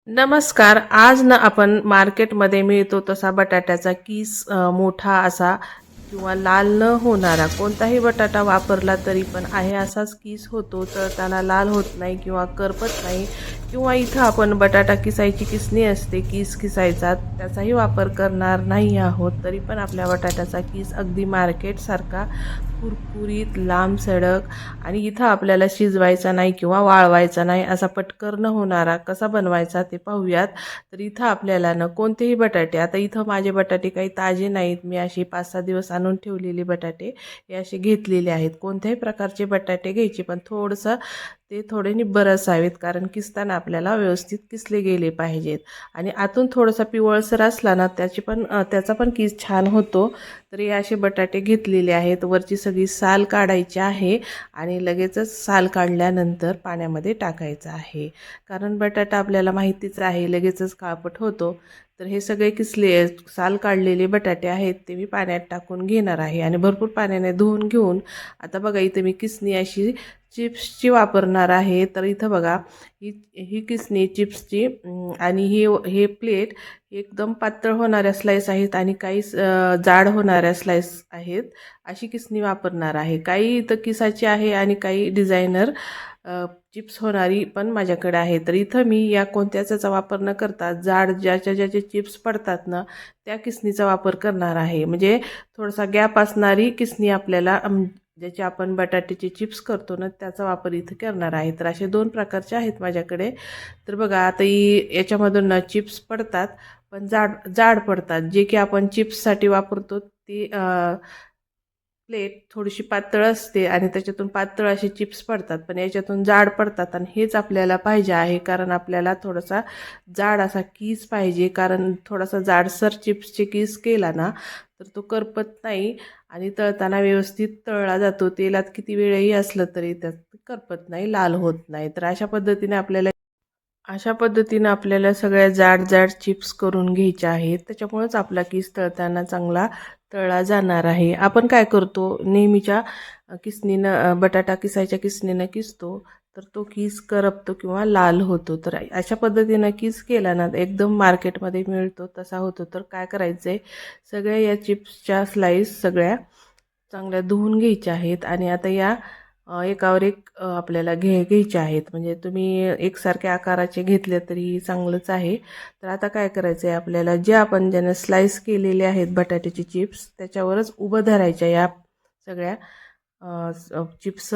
नमस्कार. आज ना आपण मार्केटमध्ये मिळतो तसा बटाट्याचा किस मोठा असा किंवा लाल न होणारा कोणताही बटाटा वापरला तरी पण आहे असाच किस होतो, तळताना लाल होत नाही किंवा करपत नाही. किंवा इथं आपण बटाटा किसायची किसणी असते, किस किसायचा त्याचाही वापर करणार नाही आहोत, तरी पण आपल्या बटाट्याचा किस अगदी मार्केटसारखा कुरकुरीत लांबसडक आणि इथं आपल्याला शिजवायचा नाही किंवा वाळवायचा नाही असा पटकन होणारा कसा बनवायचा ते पाहूयात. तर इथं आपल्याला ना कोणतेही बटाटे, आता इथं माझे बटाटे काही ताजे नाहीत, मी असे 5-6 दिवस आणून ठेवलेले बटाटे हे असे घेतलेले आहेत. कोणत्याही प्रकारचे बटाटे घ्यायचे पण थोडंसं ते थोडे निब्बर असावेत, कारण किसताना आपल्याला व्यवस्थित किसले गेले पाहिजेत. आणि आतून थोडासा पिवळसर असला ना त्याचा पण किस छान होतो. तर हे असे बटाटे घेतलेले आहेत. वरची सगळी साल काढायची आहे आणि लगेचच साल काढल्यानंतर पाण्यामध्ये टाकायचं आहे, कारण बटाटा आपल्याला माहितीच आहे लगेचच काळपट होतो. तर हे सगळे साल काढलेले बटाटे आहेत ते मी पाण्यात टाकून घेणार आहे आणि भरपूर पाण्याने धुवून घेऊन आता बघा इथे मी किसणी अशी चिप्सची वापरणार आहे. तर इथं बघा ही ही किसणी चिप्सची आणि हे प्लेट एकदम पातळ होणाऱ्या स्लाईस आहेत आणि काही जाड होणाऱ्या स्लाईस आहेत. अशी किसणी वापरणार आहे. काही इथं किसाची आहे आणि काही डिझायनर चिप्स होणारी पण माझ्याकडे आहे. तर इथं मी या कोणत्याचा वापर न करता जाड ज्याचे चिप्स पडतात ना त्या किसणीचा वापर करणार आहे. म्हणजे थोडासा गॅप असणारी किसणी आपल्याला ज्याचे आपण बटाट्याचे चिप्स करतो ना त्याचा वापर इथे करणार आहे. तर असे 2 प्रकारचे आहेत माझ्याकडे. तर बघा आता याच्यामधून ना चिप्स पडतात पण जाड जाड पडतात. जे की आपण चिप्ससाठी वापरतो ती प्लेट थोडीशी पातळ असते आणि त्याच्यातून पातळ असे चिप्स पडतात, पण याच्यातून जाड पडतात आणि हेच आपल्याला पाहिजे आहे, कारण आपल्याला थोडासा जाड असा कीस पाहिजे. कारण थोडासा जाडसर चिप्सचे कीस केला ना तर तो करपत नाही आणि तळताना व्यवस्थित तळला जातो. तेलात किती वेळही असलं तरी त्यात करपत नाही, लाल होत नाही. तर अशा पद्धतीने आपल्याला सगळ्या जाड जाड चिप्स करून घ्यायच्या आहेत. त्याच्यामुळेच आपला किस तळताना चांगला तळला जाणार आहे. आपण काय करतो नेहमीच्या किसणीनं बटाटा किसायच्या किसणीनं किसतो तर तो किस करपतो किंवा लाल होतो. तर अशा पद्धतीनं किस केला ना एकदम मार्केटमध्ये मिळतो तसा होतो. तर काय करायचं आहे, सगळ्या या चिप्सच्या स्लाईस सगळ्या चांगल्या धुवून घ्यायच्या आहेत आणि आता या एकावर एक आपल्याला घ्यायचे आहेत. म्हणजे तुम्ही एकसारख्या आकाराचे घेतले तरी चांगलंच आहे. तर आता काय करायचं आहे, आपल्याला जे आपण ज्यानं स्लाईस केलेले आहेत बटाट्याचे चिप्स त्याच्यावरच उभं धरायच्या या सगळ्या चिप्स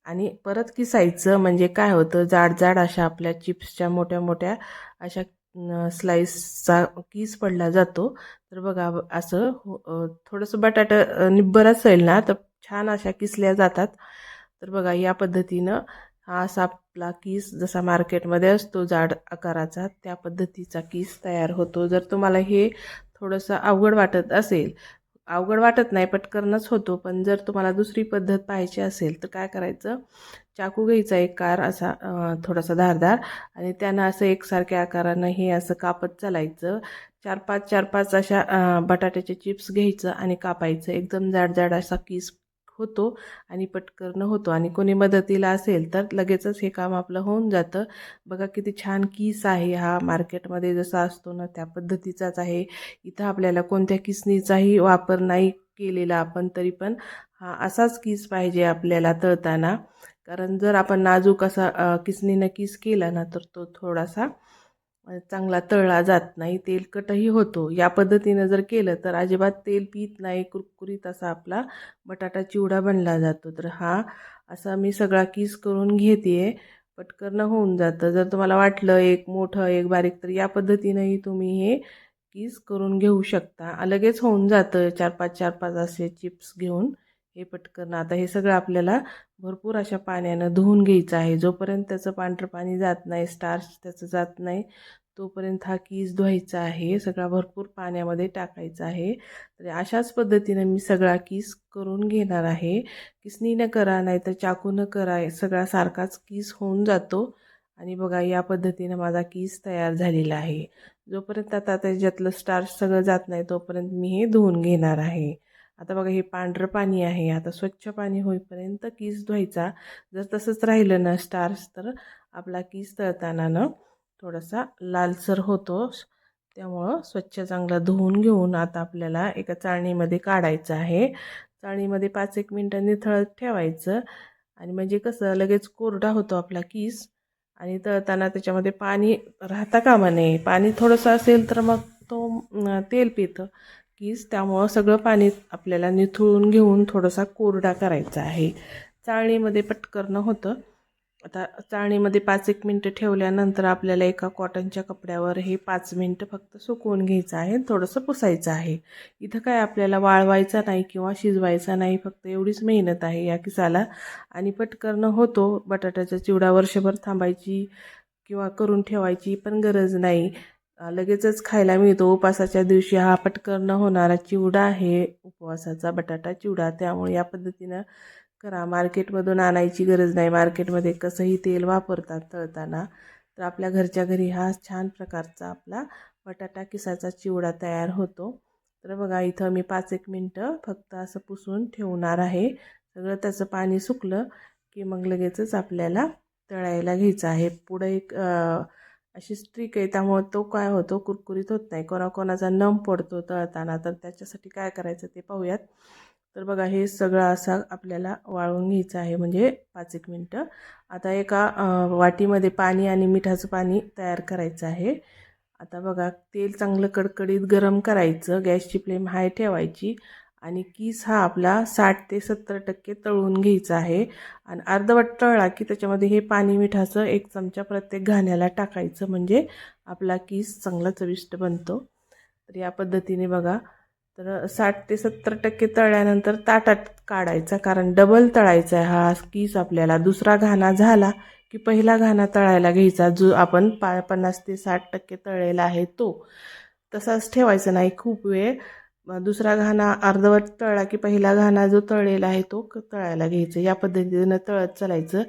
आणि परत किसायचं. म्हणजे काय होतं, जाड जाड अशा आपल्या चिप्सच्या मोठ्या मोठ्या अशा स्लाईसचा किस पडला जातो. तर बघा असं थोडंसं बटाटा निब्बर असेल ना तर छान अशा किसल्या जातात. तर बघा या पद्धतीनं हा असा आपला किस जसा मार्केटमध्ये असतो जाड आकाराचा त्या पद्धतीचा किस तयार होतो. जर तुम्हाला हे थोडंसं अवघड वाटत असेल, अवघड वाटत नाही पटकनच होतो, पण जर तुम्हाला दुसरी पद्धत पाहायची असेल तर काय करायचं, चाकू घ्यायचा एक कार असा थोडासा धारदार आणि त्यानं असं एकसारख्या आकारानं हे असं कापत चालायचं. 4-5 अशा बटाट्याचे चिप्स घ्यायचं आणि कापायचं. एकदम जाड जाड असा किस होतो आणि पटकन होतो. आणि कोणी मदतीला असेल तर लगेचच हे काम आपलं होऊन जातं. बघा किती छान किस आहे हा, मार्केटमध्ये जसा असतो ना त्या पद्धतीचाच आहे. इथं आपल्याला कोणत्या किसणीचाही वापर नाही केलेला आपण, तरी पण हा असाच किस पाहिजे आपल्याला तळताना. कारण जर आपण नाजूक असा किसणीनं किस केला ना तर तो थोडासा चांगला तळला जात नाही, तेलकटही होतो. या पद्धतीनं जर केलं तर अजिबात तेल पीत नाही, कुरकुरीत असा आपला बटाटा चिवडा बनला जातो. तर हा असा मी सगळा किस करून घेते, पटकन होऊन जातं. जर तुम्हाला वाटलं एक मोठं एक बारीक तर या पद्धतीनंही तुम्ही हे किस करून घेऊ शकता. लगेच होऊन जातं 4-5 असे चिप्स घेऊन हे पटकन. आता हे सगळं आपल्याला भरपूर अशा पाण्यानं धुवून घ्यायचं आहे. जोपर्यंत त्याचं पांढरं पाणी जात नाही, स्टार्च त्याचं जात नाही, तोपर्यंत हा किस धुवायचा आहे. सगळा भरपूर पाण्यामध्ये टाकायचा आहे. तर अशाच पद्धतीनं मी सगळा किस करून घेणार आहे. किसनीनं करा नाहीतर चाकूनं करा, सगळा सारखाच किस होऊन जातो. आणि बघा या पद्धतीनं माझा किस तयार झालेला आहे. जोपर्यंत आता त्याच्यातलं स्टार्च सगळं जात नाही तोपर्यंत मी हे धुवून घेणार आहे. आता बघा हे पांढरं पाणी आहे, आता स्वच्छ पाणी होईपर्यंत किस धुवायचा. जर तसंच राहिलं ना स्टार्च तर आपला किस तळताना ना थोडासा लालसर होतो. त्यामुळं स्वच्छ चांगला धुवून घेऊन आता आपल्याला एका चाळणीमध्ये काढायचं आहे. चाळणीमध्ये 5-1 मिनटं निथळत ठेवायचं आणि म्हणजे कसं लगेच कोरडा होतो आपला किस आणि तळताना त्याच्यामध्ये पाणी राहता कामा नये. पाणी थोडंसं असेल तर मग तो तेल पितं किस. त्यामुळं सगळं पाणी आपल्याला निथळून घेऊन थोडासा कोरडा करायचा आहे. चाळणीमध्ये पटकन होतं. आता चाळणीमध्ये 5-1 मिनटं ठेवल्यानंतर आपल्याला एका कॉटनच्या कपड्यावर हे 5 मिनटं फक्त सुकवून घ्यायचं आहे, थोडंसं पुसायचं आहे. इथं काय आपल्याला वाळवायचा नाही किंवा शिजवायचा नाही, फक्त एवढीच मेहनत आहे या किसाला आणि पटकन होतो. बटाट्याचा चिवडा वर्षभर थांबायची किंवा करून ठेवायची पण गरज नाही. लगेचच खायला मिळतो. उपवासाच्या दिवशी हा पटकन होणारा चिवडा आहे, उपवासाचा बटाटा चिवडा. त्यामुळे या पद्धतीनं करा. मार्केटमधून आणायची गरज नाही. मार्केटमध्ये कसंही तेल वापरतात तळताना. तर आपल्या घरच्या घरी हा छान प्रकारचा आपला बटाटा किसाचा चिवडा तयार होतो. तर बघा इथं मी 5-1 मिनटं फक्त असं पुसून ठेवणार आहे. सगळं त्याचं पाणी सुकलं की मग लगेचच आपल्याला तळायला घ्यायचं आहे. पुढं एक अशी स्ट्रिक आहे, त्यामुळे तो काय होतो कुरकुरीत होत नाही. कोणाकोणाचा नम पडतो तळताना, तर त्याच्यासाठी काय करायचं ते पाहूयात. तर बघा हे सगळं असं आपल्याला वाळवून घ्यायचं आहे म्हणजे 5-1 मिनटं. आता एका वाटीमध्ये पाणी आणि मिठाचं पाणी तयार करायचं आहे. आता बघा तेल चांगलं कडकडीत गरम करायचं. गॅसची फ्लेम हाय ठेवायची आणि किस हा आपला 60 ते 70% तळून घ्यायचा आहे. आणि अर्धवट तळला की त्याच्यामध्ये हे पाणी मिठाचं 1 चमचा प्रत्येक घाण्याला टाकायचं म्हणजे आपला किस चांगला चविष्ट बनतो. तर या पद्धतीने बघा. तर 60 ते 70% तळल्यानंतर ताटात काढायचा, कारण डबल तळायचा आहे हा किस आपल्याला. दुसरा घाणा झाला की पहिला घाणा तळायला घ्यायचा, जो आपण 50 ते 60% तळलेला आहे तो. तसाच ठेवायचा नाही खूप वेळ. दुसरा घाणा अर्धवट तळला की पहिला घाणा जो तळलेला आहे तो तळायला घ्यायचा. या पद्धतीनं तळत चालायचं.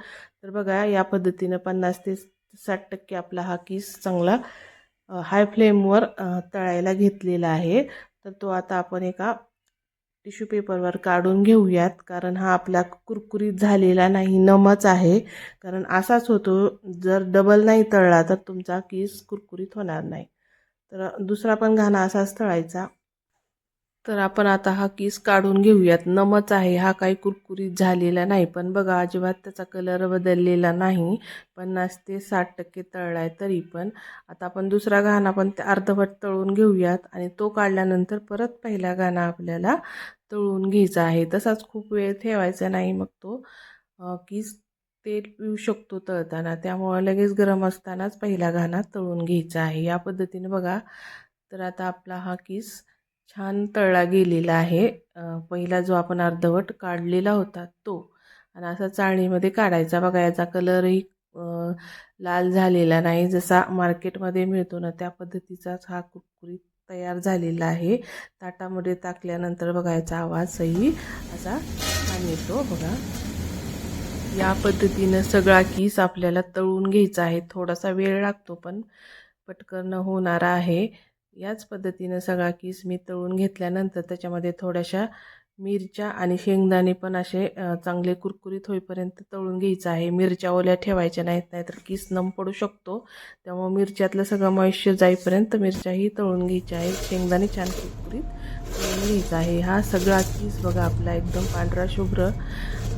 तर बघा या पद्धतीनं 50 ते 60% आपला हा किस चांगला हाय फ्लेमवर तळायला घेतलेला आहे. तर तो आता आपण एका टिश्यू पेपरवर काढून घेऊयात, कारण हा आपला कुरकुरीत झालेला नाही, नमच आहे. कारण असाच होतो, जर डबल नाही तळला तर तुमचा किस कुरकुरीत होणार नाही. तर दुसरा पण घाणा असाच तळायचा. तर आपण आता हा किस काढून घेऊयात. नमच आहे, हा काही कुरकुरीत झालेला नाही. पण बघा अजिबात त्याचा कलर बदललेला नाही. 50 ते 60% तळला आहे तरी पण. आता आपण दुसरा घाणा पण अर्धवट तळून घेऊयात आणि तो काढल्यानंतर परत पहिला घाणा आपल्याला तळून घ्यायचा आहे. तसाच खूप वेळ ठेवायचा नाही, मग तो किस तेल पिऊ शकतो तळताना. त्यामुळे लगेच गरम असतानाच पहिला घाणा तळून घ्यायचा आहे. या पद्धतीने बघा. तर आता आपला हा किस छान तळला गेलेला आहे. पहिला जो आपण अर्धवट काढलेला होता तो. आणि असा चाळणीमध्ये काढायचा. बघा याचा कलरही लाल झालेला नाही, जसा मार्केटमध्ये मिळतो ना त्या पद्धतीचाच हा कुरकुरीत तयार झालेला आहे. ताटामध्ये टाकल्यानंतर बघा याचा आवाजही असा छान येतो बघा. या पद्धतीनं सगळा किस आपल्याला तळून घ्यायचा आहे. थोडासा वेळ लागतो पण पटकन होणारा आहे. याच पद्धतीनं सगळा किस मी तळून घेतल्यानंतर त्याच्यामध्ये थोड्याशा मिरच्या आणि शेंगदाणे पण असे चांगले कुरकुरीत होईपर्यंत तळून घ्यायचं आहे. मिरच्या ओल्या ठेवायच्या नाहीत, नाहीतर किस नम पडू शकतो. त्यामुळे मिरच्यातलं सगळं मॉइश्चर जाईपर्यंत मिरच्याही तळून घ्यायच्या आहेत. शेंगदाणे छान कुरकुरीत तळून घ्यायचा आहे. हा सगळा किस बघा आपला एकदम पांढरा शुभ्र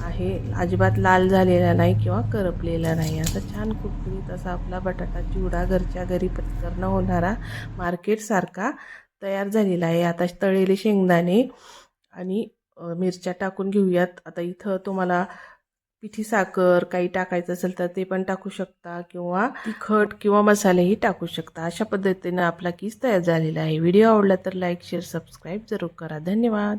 आहे, अजिबात लाल झालेला नाही किंवा करपलेला नाही. असा छान कुरकुरीत असा आपला बटाटा चिवडा घरच्या घरी पटकन होणारा मार्केटसारखा तयार झालेला आहे. आता तळलेले शेंगदाणे आणि मिरच्या टाकून घेऊयात. आता इथं तुम्हाला पिठी साखर काही टाकायचं असेल तर ते पण टाकू शकता, किंवा तिखट किंवा मसालेही टाकू शकता. अशा पद्धतीनं आपला किस तयार झालेला आहे. व्हिडिओ आवडला तर लाईक, शेअर, सबस्क्राईब जरूर करा. धन्यवाद.